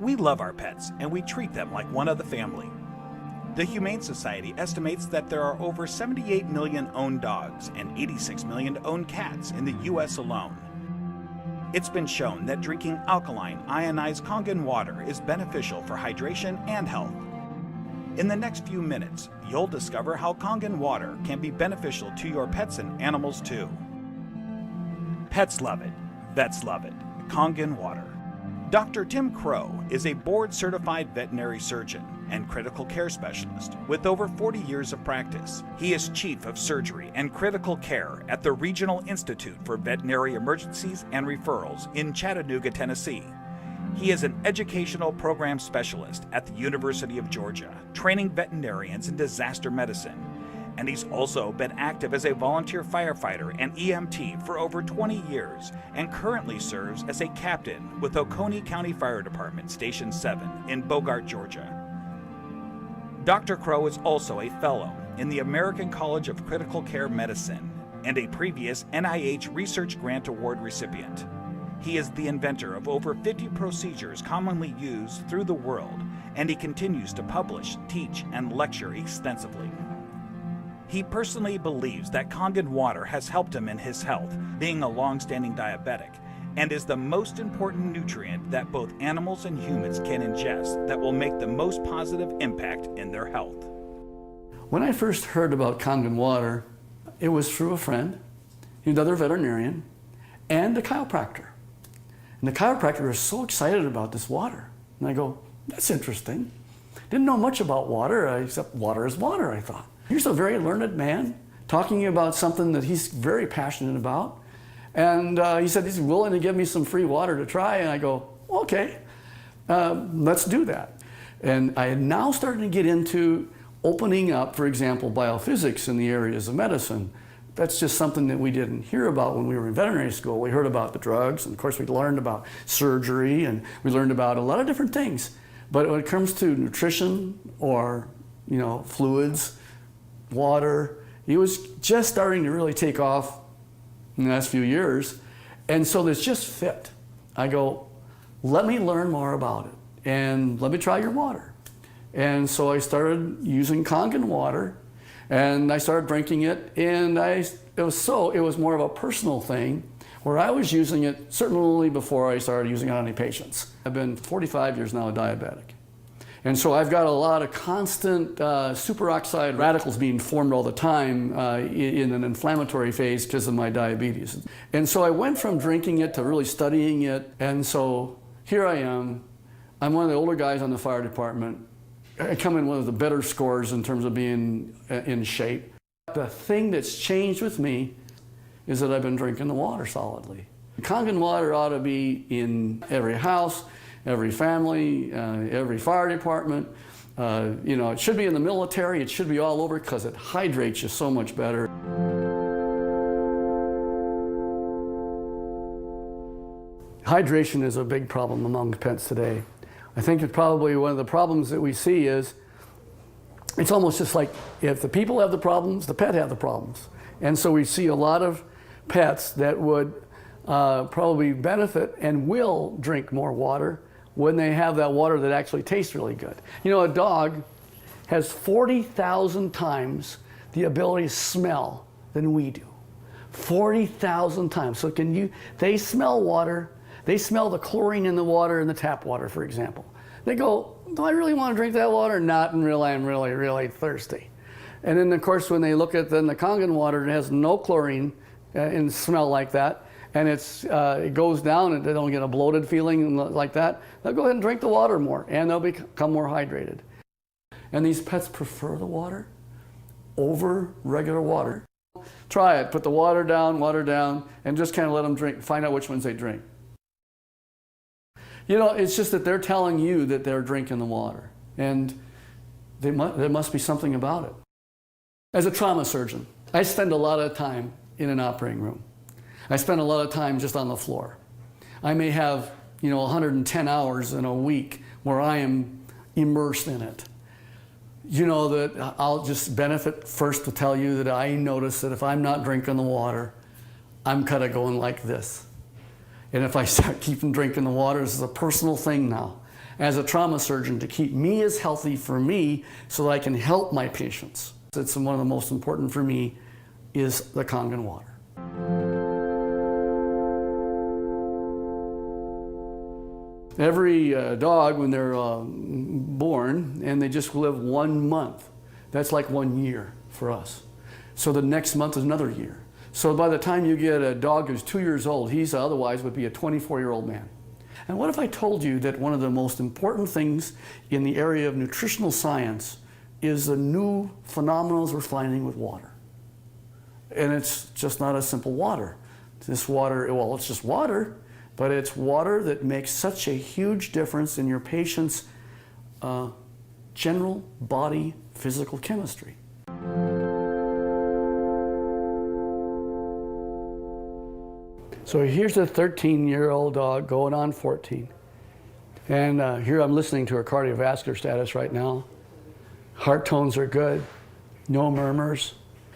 We love our pets and we treat them like one of the family. The Humane Society estimates that there are over 78 million owned dogs and 86 million owned cats in the U.S. alone. It's been shown that drinking alkaline, ionized Kangen water is beneficial for hydration and health. In the next few minutes, you'll discover how Kangen water can be beneficial to your pets and animals too. Pets love it. Vets love it. Kangen water. Dr. Tim Crow is a board-certified veterinary surgeon and critical care specialist with over 40 years of practice. He is Chief of Surgery and Critical Care at the Regional Institute for Veterinary Emergencies and Referrals in Chattanooga, Tennessee. He is an educational program specialist at the University of Georgia, training veterinarians in disaster medicine. And he's also been active as a volunteer firefighter and EMT for over 20 years and currently serves as a captain with Oconee County Fire Department Station 7 in Bogart, Georgia. Dr. Crow is also a fellow in the American College of Critical Care Medicine and a previous NIH Research Grant Award recipient. He is the inventor of over 50 procedures commonly used through the world, and he continues to publish, teach, and lecture extensively. He personally believes that Kangen water has helped him in his health, being a long-standing diabetic, and is the most important nutrient that both animals and humans can ingest that will make the most positive impact in their health. When I first heard about Kangen water, it was through a friend, another veterinarian, and a chiropractor. And the chiropractor was so excited about this water. And I go, that's interesting. Didn't know much about water, except water is water, I thought. Here's a very learned man talking about something that he's very passionate about. And he said he's willing to give me some free water to try. And I go, okay, let's do that. And I had now started to get into opening up, for example, biophysics in the areas of medicine. That's just something that we didn't hear about when we were in veterinary school. We heard about the drugs, and of course we learned about surgery, and we learned about a lot of different things. But when it comes to nutrition or, fluids, water, it was just starting to really take off in the last few years. And so this just fit. I go, let me learn more about it and let me try your water. And so I started using Kangen water and I started drinking it, and it was more of a personal thing where I was using it certainly before I started using it on any patients. I've been 45 years now a diabetic. And so I've got a lot of constant superoxide radicals being formed all the time in an inflammatory phase because of my diabetes. And so I went from drinking it to really studying it. And so here I am. I'm one of the older guys on the fire department. I come in one of the better scores in terms of being in shape. The thing that's changed with me is that I've been drinking the water solidly. Kangen water ought to be in every house, every family, every fire department. It should be in the military. It should be all over because it hydrates you so much better. Hydration is a big problem among pets today. I think that probably one of the problems that we see is it's almost just like if the people have the problems, the pet have the problems. And so we see a lot of pets that would probably benefit and will drink more water when they have that water that actually tastes really good. A dog has 40,000 times the ability to smell than we do. 40,000 times. So they smell water, they smell the chlorine in the water in the tap water, for example. They go, do I really want to drink that water? Not until I'm really, really thirsty. And then of course when they look at the Kangen water, it has no chlorine and smell like that, and it goes down and they don't get a bloated feeling like that, they'll go ahead and drink the water more and they'll become more hydrated. And these pets prefer the water over regular water. Try it, put the water down, and just kind of let them drink, find out which ones they drink. It's just that they're telling you that they're drinking the water, and there must be something about it. As a trauma surgeon, I spend a lot of time in an operating room. I spend a lot of time just on the floor. I may have, 110 hours in a week where I am immersed in it. That I'll just benefit first to tell you that I notice that if I'm not drinking the water, I'm kind of going like this. And if I start keeping drinking the water, this is a personal thing now. as a trauma surgeon to keep me as healthy for me so that I can help my patients. It's one of the most important for me is the Kangen water. Every dog, when they're born and they just live 1 month, that's like 1 year for us. So the next month is another year. So by the time you get a dog who's 2 years old, he's otherwise would be a 24-year-old man. And what if I told you that one of the most important things in the area of nutritional science is the new phenomena we're finding with water? And it's just not a simple water. This water, well, it's just water, but it's water that makes such a huge difference in your patient's general body physical chemistry. So here's a 13-year-old dog going on 14. And here I'm listening to her cardiovascular status right now. Heart tones are good, no murmurs.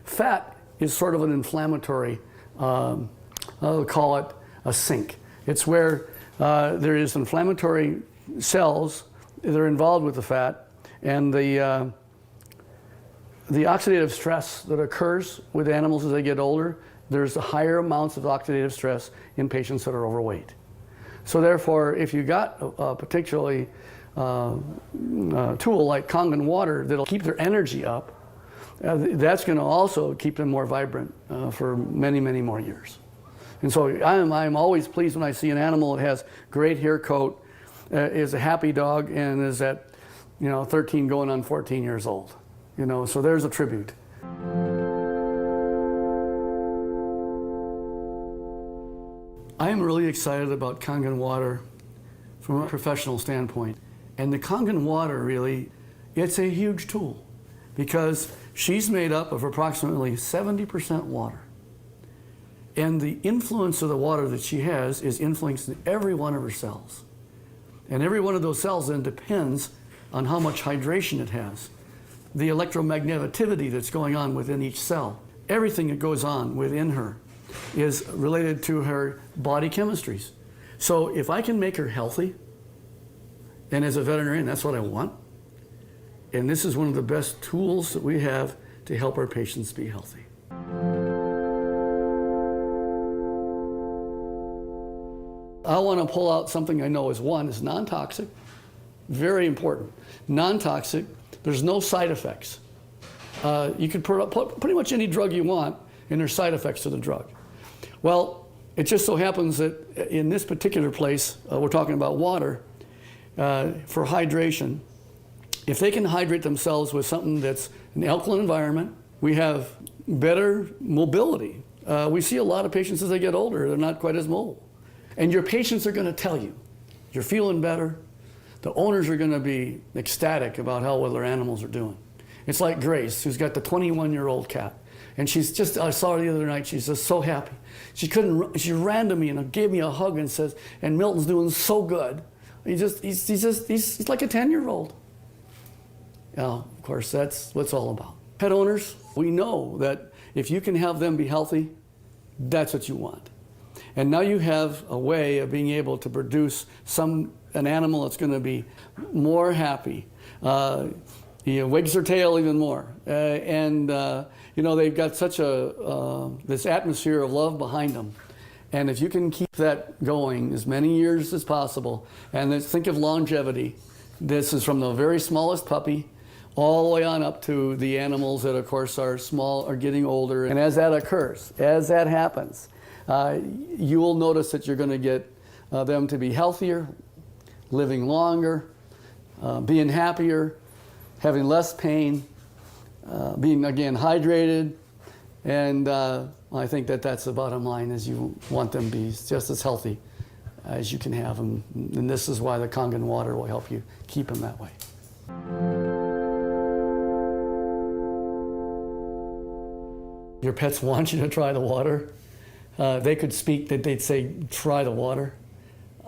Fat is sort of an inflammatory, I'll call it a sink. It's where there is inflammatory cells that are involved with the fat, and the oxidative stress that occurs with animals as they get older, there's higher amounts of oxidative stress in patients that are overweight. So therefore, if you got a particularly tool like Kangen water that'll keep their energy up, that's going to also keep them more vibrant for many, many more years. And so I'm always pleased when I see an animal that has great hair coat, is a happy dog, and is at 13 going on 14 years old. So there's a tribute. I am really excited about Kangen water from a professional standpoint. And the Kangen water really, it's a huge tool because she's made up of approximately 70% water. And the influence of the water that she has is influencing every one of her cells. And every one of those cells then depends on how much hydration it has, the electromagneticity that's going on within each cell. Everything that goes on within her is related to her body chemistries. So if I can make her healthy, and as a veterinarian, that's what I want, and this is one of the best tools that we have to help our patients be healthy. I want to pull out something I know is non-toxic, very important. Non-toxic, there's no side effects. You can put pretty much any drug you want, and there's side effects to the drug. Well, it just so happens that in this particular place, we're talking about water, for hydration. If they can hydrate themselves with something that's an alkaline environment, we have better mobility. We see a lot of patients as they get older, they're not quite as mobile. And your patients are going to tell you, you're feeling better. The owners are going to be ecstatic about how well their animals are doing. It's like Grace, who's got the 21-year-old cat. And she's just, I saw her the other night, she's just so happy. She ran to me and gave me a hug and says, and Milton's doing so good. He's like a 10-year-old. Of course, that's what it's all about. Pet owners, we know that if you can have them be healthy, that's what you want. And now you have a way of being able to produce an animal that's going to be more happy. Wags their tail even more. They've got such this atmosphere of love behind them. And if you can keep that going as many years as possible, and then think of longevity. This is from the very smallest puppy all the way on up to the animals that, of course, are small, are getting older. And as that occurs, as that happens, you will notice that you're going to get them to be healthier, living longer, being happier, having less pain, being, again, hydrated. And I think that that's the bottom line, is you want them to be just as healthy as you can have them. And this is why the Kangen water will help you keep them that way. Your pets want you to try the water. They could speak, that they'd say, try the water.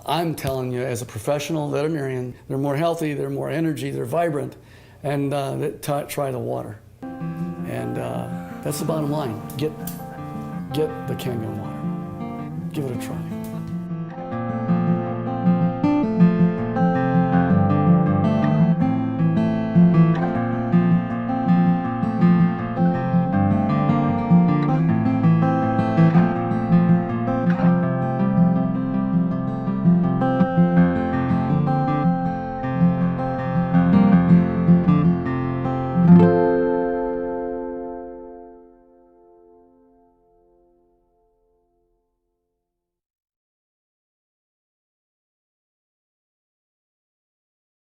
I'm telling you, as a professional veterinarian, they're more healthy, they're more energy, they're vibrant, and try the water. And that's the bottom line. Get the Kangen water. Give it a try.